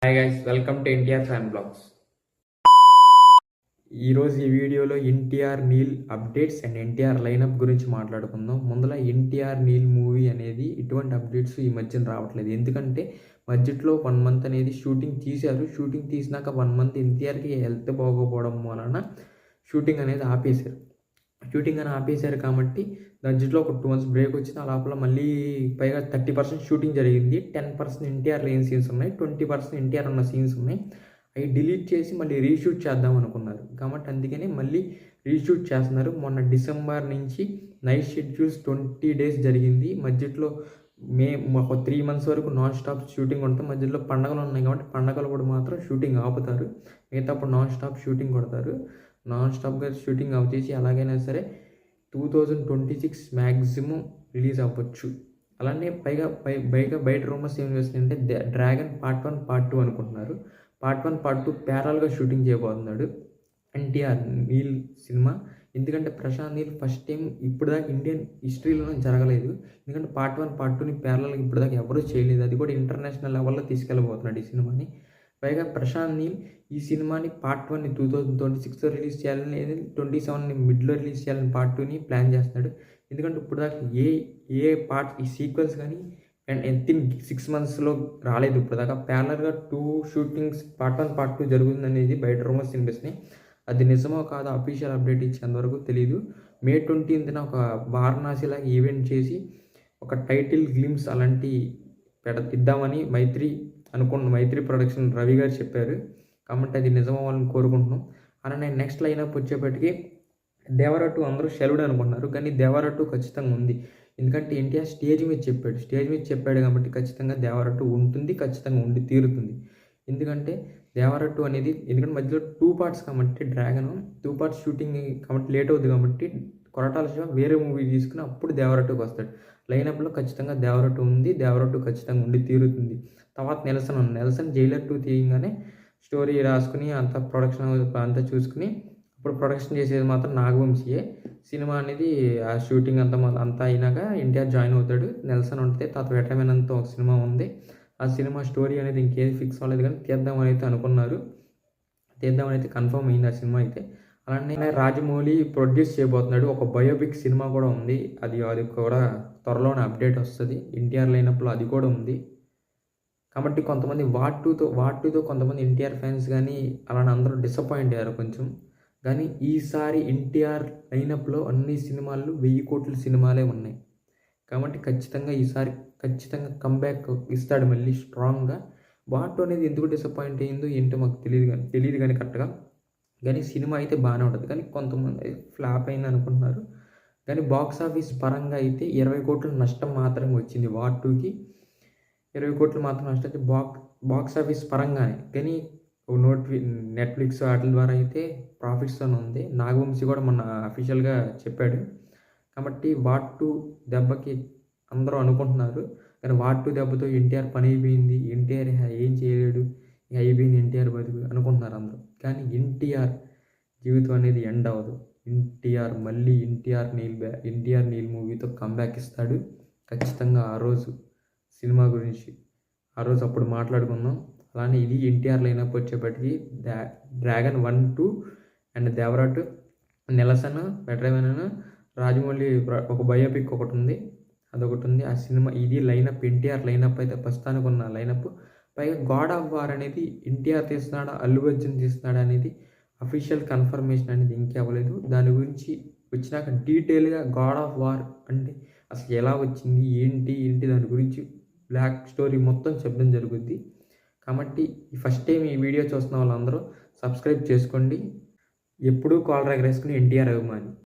Hi guys, welcome to NTR fan blogs. ఈరోజు ఈ వీడియోలో NTR Neel updates and NTR lineup గురించి మాట్లాడుకుందాం. ముందుల ఎన్టీఆర్ నీల్ మూవీ అనేది ఇటువంటి అప్డేట్స్ ఈ మధ్యన రావట్లేదు. ఎందుకంటే బడ్జెట్లో 1 మంత్ అనేది షూటింగ్ తీశారు. షూటింగ్ తీసినాక 1 మంత్ ఎన్టీఆర్కి హెల్త్ బాగోపోవడం వలన షూటింగ్ అనేది ఆపేశారు. కాబట్టి బడ్జెట్లో ఒక 2 మంత్స్ బ్రేక్ వచ్చింది. ఆ లోపల మళ్ళీ పైగా 30% షూటింగ్ జరిగింది. 10% ఎన్టీఆర్ లేని సీన్స్ ఉన్నాయి, 20% ఎన్టీఆర్ ఉన్న సీన్స్ ఉన్నాయి. అవి డిలీట్ చేసి మళ్ళీ రీషూట్ చేద్దాం అనుకున్నారు. కాబట్టి అందుకని మళ్ళీ రీషూట్ చేస్తున్నారు. మొన్న డిసెంబర్ నుంచి నైట్ షెడ్యూల్స్ 20 days జరిగింది. మధ్యలో ఒక 3 months వరకు నాన్ స్టాప్ షూటింగ్ ఉంటుంది. మధ్యలో పండగలు ఉన్నాయి కాబట్టి పండగలు కూడా మాత్రం షూటింగ్ ఆపుతారు. మిగతా అప్పుడు నాన్ స్టాప్ షూటింగ్ కొడతారు. నాన్ స్టాప్గా షూటింగ్ ఆపేసి ఎలాగైనా సరే 2026 మ్యాక్సిమం రిలీజ్ అవ్వచ్చు. అలానే పైగా బయట రూమర్స్ ఏం చేస్తున్నాయంటే డ్రాగన్ పార్ట్ 1 పార్ట్ 2 అనుకుంటున్నారు. పార్ట్ 1 పార్ట్ 2 ప్యారల్గా షూటింగ్ చేయబోతున్నాడు ఎన్టీఆర్ నీల్ సినిమా. ఎందుకంటే ప్రశాంత్ నీల్ ఫస్ట్ టైం ఇప్పుడు దాకా ఇండియన్ హిస్టరీలోనే జరగలేదు. ఎందుకంటే పార్ట్ 1 పార్ట్ 2ని ప్యారల్గా ఇప్పుడు దాకా ఎవరూ చేయలేదు. అది కూడా ఇంటర్నేషనల్ లెవెల్లో తీసుకెళ్ళబోతున్నాడు ఈ సినిమాని. పైగా ప్రశాంత్ నీల్ ఈ సినిమాని పార్ట్ 1ని 2026లో రిలీజ్ చేయాలని, 27ని మిడ్లో రిలీజ్ చేయాలని పార్ట్ 2ని ప్లాన్ చేస్తున్నాడు. ఎందుకంటే ఇప్పుడు దాకా ఏ పార్ట్ ఈ సీక్వెల్స్ కానీ అండ్ వితిన్ 6 monthsలో రాలేదు. ఇప్పుడు దాకా ప్యారలర్గా 2 షూటింగ్స్ పార్ట్ 1 పార్ట్ 2 జరుగుతుందనేది బయట రూమర్స్ వినిపిస్తున్నాయి. అది నిజమో కాదో అఫీషియల్ అప్డేట్ ఇచ్చేంతవరకు తెలియదు. May 20న ఒక వారణాసిలాగా ఈవెంట్ చేసి ఒక టైటిల్ గ్లిమ్స్ అలాంటి ఇద్దామని మైత్రి ప్రొడక్షన్ రవి గారు చెప్పారు. కాబట్టి అది నిజమవ్వాలని కోరుకుంటున్నాం. అలానే నెక్స్ట్ లైనప్ వచ్చేప్పటికి దేవరా 2 అందరూ షెల్వ్డ్ అనుకుంటున్నారు, కానీ దేవరా 2 ఖచ్చితంగా ఉంది. ఎందుకంటే ఎన్టీఆర్ స్టేజ్ మీద చెప్పాడు కాబట్టి ఖచ్చితంగా దేవరా 2 ఉంటుంది, ఖచ్చితంగా ఉండి తీరుతుంది. ఎందుకంటే దేవరా 2 అనేది మధ్యలో 2 parts కాబట్టి డ్రాగన్ 2 parts షూటింగ్ కాబట్టి లేట్ అవుతుంది. కాబట్టి కొరటాల శివ వేరే మూవీ తీసుకుని అప్పుడు దేవరా 2కి వస్తాడు. లైనప్లో ఖచ్చితంగా దేవరా 2 ఉంది, దేవరా 2 ఖచ్చితంగా ఉండి తీరుతుంది. తర్వాత నెల్సన్ జైలర్ 2 తీయగానే స్టోరీ రాసుకుని అంతా ప్రొడక్షన్ అంతా చూసుకుని ఇప్పుడు ప్రొడక్షన్ చేసేది మాత్రం నాగవంశీయే. సినిమా అనేది ఆ షూటింగ్ అంతా అయినాక ఎన్టీఆర్ జాయిన్ అవుతాడు. నెల్సన్ ఉంటుంది. తర్వాత వెటరమెన్తో ఒక సినిమా ఉంది. ఆ సినిమా స్టోరీ అనేది ఇంకేది ఫిక్స్ అవ్వలేదు, కానీ తీద్దామని అయితే అనుకున్నారు. తీద్దామని అయితే కన్ఫర్మ్ అయింది ఆ సినిమా అయితే. అలానే రాజమౌళి ప్రొడ్యూస్ చేయబోతున్నాడు. ఒక బయోపిక్ సినిమా కూడా ఉంది. అది కూడా త్వరలోనే అప్డేట్ వస్తుంది. ఎన్టీఆర్ లైనప్లో అది కూడా ఉంది. కాబట్టి కొంతమంది వార్ టూతో కొంతమంది ఎన్టీఆర్ ఫ్యాన్స్ కానీ అలానే అందరూ డిసప్పాయింట్ అయ్యారు కొంచెం. కానీ ఈసారి ఎన్టీఆర్ లైనప్లో అన్ని సినిమాలు 1000 కోట్ల సినిమాలే ఉన్నాయి. కాబట్టి ఈసారి ఖచ్చితంగా కంబ్యాక్ ఇస్తాడు మళ్ళీ స్ట్రాంగ్గా. వార్ 2 అనేది ఎందుకు డిసప్పాయింట్ అయ్యిందో ఏంటో మాకు తెలియదు కానీ కరెక్ట్గా. కానీ సినిమా అయితే బాగానే ఉంటుంది, కానీ కొంతమంది ఫ్లాప్ అయింది అనుకుంటున్నారు. కానీ బాక్స్ ఆఫీస్ పరంగా అయితే 20 కోట్ల నష్టం మాత్రమే వచ్చింది. వార్ 2కి 20 కోట్లు మాత్రం నష్టం బాక్స్ ఆఫీస్ పరంగానే. కానీ నెట్ఫ్లిక్స్ వాటి ద్వారా అయితే ప్రాఫిట్స్తో ఉంది. నాగవంశీ కూడా మొన్న అఫీషియల్గా చెప్పాడు. కాబట్టి వార్ 2 దెబ్బకి అందరూ అనుకుంటున్నారు, కానీ వార్ 2 దెబ్బతో ఎన్టీఆర్ పని అయిపోయింది, ఎన్టీఆర్ ఏం చేయలేడు, అయిపోయింది ఎన్టీఆర్ బతుకు అనుకుంటున్నారు అందరూ. కానీ ఎన్టీఆర్ జీవితం అనేది ఎండ్ అవ్వదు. ఎన్టీఆర్ నీల్ మూవీతో కంబ్యాక్ ఇస్తాడు ఖచ్చితంగా. ఆ రోజు సినిమా గురించి అప్పుడు మాట్లాడుకుందాం. అలానే ఇది ఎన్టీఆర్ లైనప్ వచ్చేప్పటికి డ్రాగన్ 1, 2 అండ్ దేవరా 2, నెల్సన్, వెటరమెన్, రాజమౌళి ఒక బయోపిక్ ఒకటి ఉంది, అదొకటి ఉంది. ఆ సినిమా ఇది లైనప్. ఎన్టీఆర్ లైనప్ అయితే ప్రస్తుతానికి ఉన్న లైనప్. పైగా గాడ్ ఆఫ్ వార్ అనేది ఎన్టీఆర్ తీస్తున్నాడా అల్లు అర్జున్ తీస్తున్నాడా అనేది అఫీషియల్ కన్ఫర్మేషన్ అనేది ఇంకే అవ్వలేదు. దాని గురించి వచ్చినాక డీటెయిల్గా గాడ్ ఆఫ్ వార్ అంటే అసలు ఎలా వచ్చింది, ఏంటి దాని గురించి బ్లాక్ స్టోరీ మొత్తం చెప్పడం జరుగుద్ది. కాబట్టి ఫస్ట్ టైం ఈ వీడియో చూస్తున్న వాళ్ళందరూ సబ్స్క్రైబ్ చేసుకోండి. ఎప్పుడూ కాలర్ ఎగరేసుకుని ఎన్టీఆర్ అభిమాని.